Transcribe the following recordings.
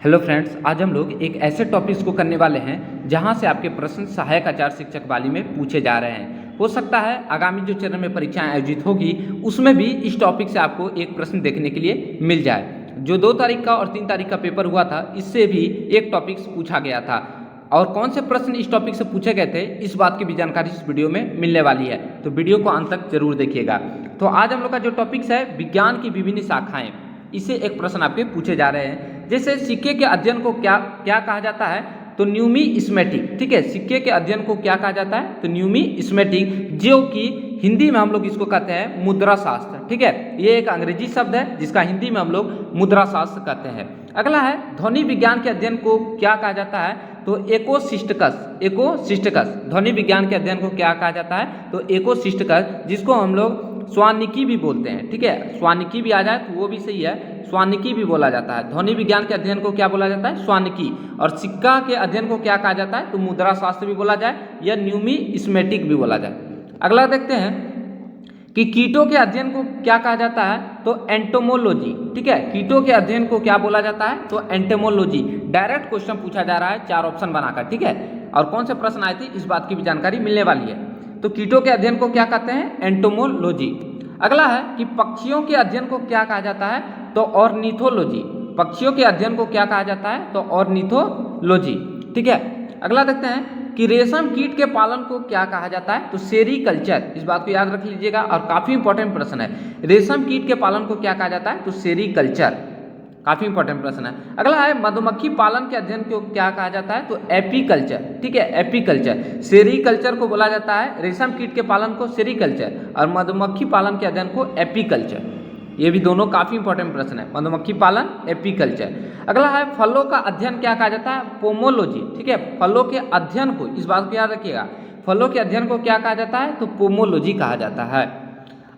Hello friends, आज हम लोग एक ऐसे टॉपिक्स को करने वाले हैं जहां से आपके प्रश्न सहायक आचार शिक्षक वाली में पूछे जा रहे हैं। हो सकता है आगामी जो चरण में परीक्षाएं आयोजित होगी उसमें भी इस टॉपिक से आपको एक प्रश्न देखने के लिए मिल जाए। जो 2 तारीख का और 3 तारीख का पेपर हुआ था इससे भी एक टॉपिक्स पूछा गया था और कौन से प्रश्न इस टॉपिक से पूछे गए थे इस बात की भी जानकारी इस वीडियो में मिलने वाली है, तो वीडियो को अंत तक जरूर देखिएगा। तो आज हम लोग का जो टॉपिक्स है विज्ञान की विभिन्न शाखाएं, इससे एक प्रश्न आपके पूछे जा रहे हैं। जैसे सिक्के के अध्ययन को क्या कहा जाता है, तो न्यूमिस्मेटिक। ठीक है, सिक्के के अध्ययन को क्या कहा जाता है, तो न्यूमिस्मेटिक, जो कि हिंदी में हम लोग इसको कहते हैं मुद्रा शास्त्र। ठीक है, ये एक अंग्रेजी शब्द है जिसका हिंदी में हम लोग मुद्रा शास्त्र कहते हैं। अगला है ध्वनि विज्ञान के अध्ययन को क्या कहा जाता है, तो एकोसिस्टिकस। ध्वनि विज्ञान के अध्ययन को क्या कहा जाता है, तो एकोसिस्टिकस, जिसको हम लोग स्वानिकी भी बोलते हैं। ठीक है, स्वानिकी भी आ जाए तो वो भी सही है, स्वानिकी भी बोला जाता है। ध्वनि विज्ञान के अध्ययन को क्या बोला जाता है, स्वानिकी। और सिक्का के अध्ययन को क्या कहा जाता है, तो मुद्रा शास्त्र भी बोला जाए या न्यूमिस्मेटिक भी बोला जाए। अगला देखते हैं कि कीटों के अध्ययन को क्या कहा जाता है, तो एंटोमोलॉजी। ठीक है, कीटों के अध्ययन को क्या बोला जाता है, तो एंटोमोलॉजी। डायरेक्ट क्वेश्चन पूछा जा रहा है 4 ऑप्शन बनाकर। ठीक है, और कौन से प्रश्न आए थे इस बात की भी जानकारी मिलने वाली है। तो कीटों के अध्ययन को क्या कहते हैं, एंटोमोलॉजी। अगला है कि पक्षियों के अध्ययन को क्या कहा जाता है, तो ऑर्निथोलॉजी। पक्षियों के अध्ययन को क्या कहा जाता है, तो ऑर्निथोलॉजी। ठीक है, अगला देखते हैं कि रेशम कीट के पालन को क्या कहा जाता है, तो सेरीकल्चर। इस बात को याद रख लीजिएगा और काफी इंपॉर्टेंट प्रश्न है। रेशम कीट के पालन को क्या कहा जाता है, तो सेरीकल्चर। काफी इंपॉर्टेंट प्रश्न है। अगला है मधुमक्खी पालन के अध्ययन को क्या कहा जाता है, तो एपीकल्चर। ठीक है, एपीकल्चर। सेरीकल्चर को बोला जाता है, रेशम कीट के पालन को सेरीकल्चर और मधुमक्खी पालन के अध्ययन को एपीकल्चर। ये भी दोनों काफी इंपॉर्टेंट प्रश्न है, मधुमक्खी पालन, एपीकल्चर। अगला है फलों का अध्ययन क्या कहा जाता है, पोमोलॉजी। ठीक है, फलों के अध्ययन को, इस बात को याद रखिएगा, फलों के अध्ययन को क्या कहा जाता है, तो पोमोलॉजी कहा जाता है।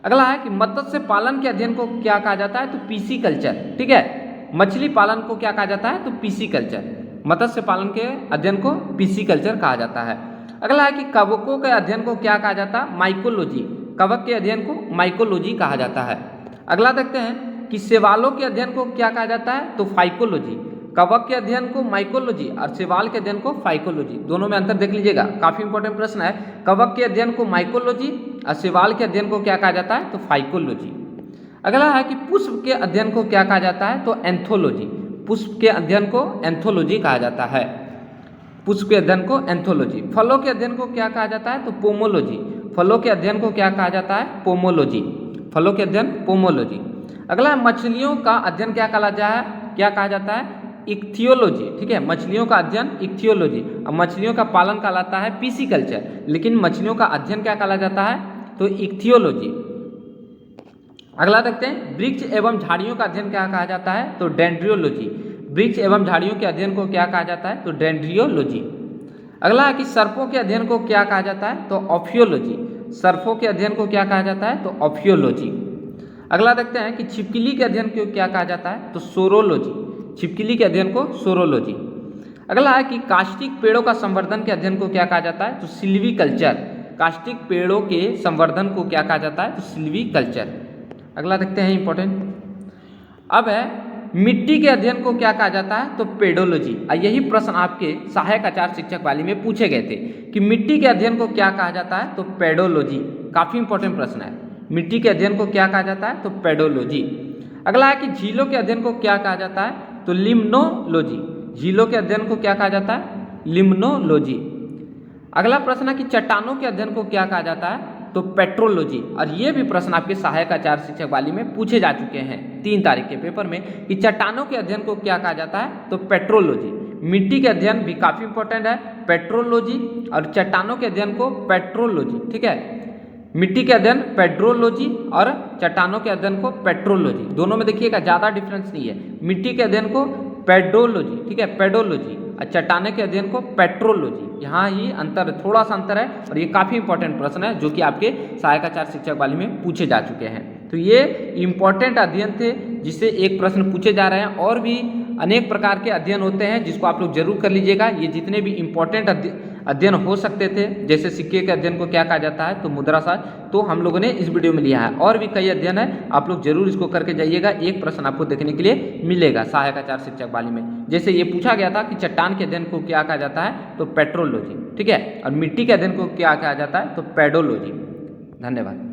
अगला है कि मत्स्य पालन के अध्ययन को क्या कहा जाता है, तो पीसीकल्चर। ठीक है, मछली पालन को क्या कहा जाता है, तो पीसीकल्चर। मत्स्य पालन के अध्ययन को पीसीकल्चर कहा जाता है। अगला है कि कवकों के अध्ययन को क्या कहा जाता है, माइकोलॉजी। कवक के अध्ययन को माइकोलॉजी कहा जाता है। अगला देखते हैं कि शैवालों के अध्ययन को क्या कहा जाता है, तो फाइकोलॉजी। कवक के अध्ययन को माइकोलॉजी और शैवाल के अध्ययन को फाइकोलॉजी। दोनों में अंतर देख लीजिएगा, काफी इंपॉर्टेंट प्रश्न है। कवक के अध्ययन को माइकोलॉजी और शैवाल के अध्ययन को क्या कहा जाता है, तो फाइकोलॉजी। अगला है कि पुष्प के अध्ययन को क्या कहा जाता है, तो एंथोलॉजी। पुष्प के अध्ययन को एंथोलॉजी कहा जाता है, पुष्प के अध्ययन को एंथोलॉजी। फलों के अध्ययन को क्या कहा जाता है, तो पोमोलॉजी। फलों के अध्ययन को क्या कहा जाता है, पोमोलॉजी। फलों के अध्ययन पोमोलॉजी। अगला मछलियों का अध्ययन क्या कहा जाता है, इक्थियोलॉजी। ठीक है, मछलियों का अध्ययन इक्थियोलॉजी। और मछलियों का पालन कहलाता है पीसीकल्चर, लेकिन मछलियों का अध्ययन क्या कहा जाता है, तो इक्थियोलॉजी। अगला देखते हैं वृक्ष एवं झाड़ियों का अध्ययन क्या कहा जाता है, तो डेंड्रियोलॉजी। वृक्ष एवं झाड़ियों के अध्ययन को क्या कहा जाता है, तो डेंड्रियोलॉजी। अगला है कि सर्पों के अध्ययन को क्या कहा जाता है, तो ऑफियोलॉजी। सर्पों के अध्ययन को क्या कहा जाता है, तो ऑफियोलॉजी। अगला देखते हैं कि छिपकली के अध्ययन को क्या कहा जाता है, तो सोरोलॉजी। छिपकली के अध्ययन को सोरोलॉजी। अगला है कि कास्टिक पेड़ों का संवर्धन के अध्ययन को क्या कहा जाता है, तो सिल्वीकल्चर। कास्टिक पेड़ों के संवर्धन को क्या कहा जाता है, तो सिल्वीकल्चर। अगला देखते हैं इंपॉर्टेंट। अब है मिट्टी के अध्ययन को क्या कहा जाता है, तो पेडोलॉजी। और यही प्रश्न आपके सहायक आचार शिक्षक वाली में पूछे गए थे कि मिट्टी के अध्ययन को क्या कहा जाता है, तो पेडोलॉजी। काफी इंपॉर्टेंट प्रश्न है, मिट्टी के अध्ययन को क्या कहा जाता है, तो पेडोलॉजी। अगला है कि झीलों के अध्ययन को क्या कहा जाता है, तो लिम्नोलॉजी। झीलों के अध्ययन को क्या कहा जाता है, लिम्नोलॉजी। अगला प्रश्न है कि चट्टानों के अध्ययन को क्या कहा जाता है, तो पेट्रोलॉजी। और ये भी प्रश्न आपके सहायक आचार शिक्षक वाली में पूछे जा चुके हैं 3 तारीख के पेपर में कि चट्टानों के अध्ययन को क्या कहा जाता है, तो पेट्रोलॉजी। मिट्टी के अध्ययन भी काफी इंपॉर्टेंट है, पेट्रोलॉजी, और चट्टानों के अध्ययन को पेट्रोलॉजी। ठीक है, मिट्टी के अध्ययन पेड्रोलॉजी और चट्टानों के अध्ययन को पेट्रोलॉजी। दोनों में देखिएगा ज्यादा डिफरेंस नहीं है, मिट्टी के अध्ययन को पेड्रोलॉजी। ठीक है, पेडोलॉजी, और चट्टाने के अध्ययन को पेट्रोलॉजी। यहाँ ही अंतर, थोड़ा सा अंतर है, और ये काफी इंपॉर्टेंट प्रश्न है जो कि आपके सहायक आचार शिक्षक वाली में पूछे जा चुके हैं। तो ये इंपॉर्टेंट अध्ययन थे जिससे एक प्रश्न पूछे जा रहे हैं। और भी अनेक प्रकार के अध्ययन होते हैं जिसको आप लोग जरूर कर लीजिएगा। ये जितने भी इंपॉर्टेंट अध्ययन हो सकते थे, जैसे सिक्के के अध्ययन को क्या कहा जाता है, तो मुद्राशास्त्र, तो हम लोगों ने इस वीडियो में लिया है। और भी कई अध्ययन है, आप लोग जरूर इसको करके जाइएगा। एक प्रश्न आपको देखने के लिए मिलेगा सहायक आचार शिक्षक वाली में। जैसे ये पूछा गया था कि चट्टान के अध्ययन को क्या कहा जाता है, तो पेट्रोलॉजी, ठीक है, और मिट्टी के अध्ययन को क्या कहा जाता है, तो पेडोलॉजी। धन्यवाद।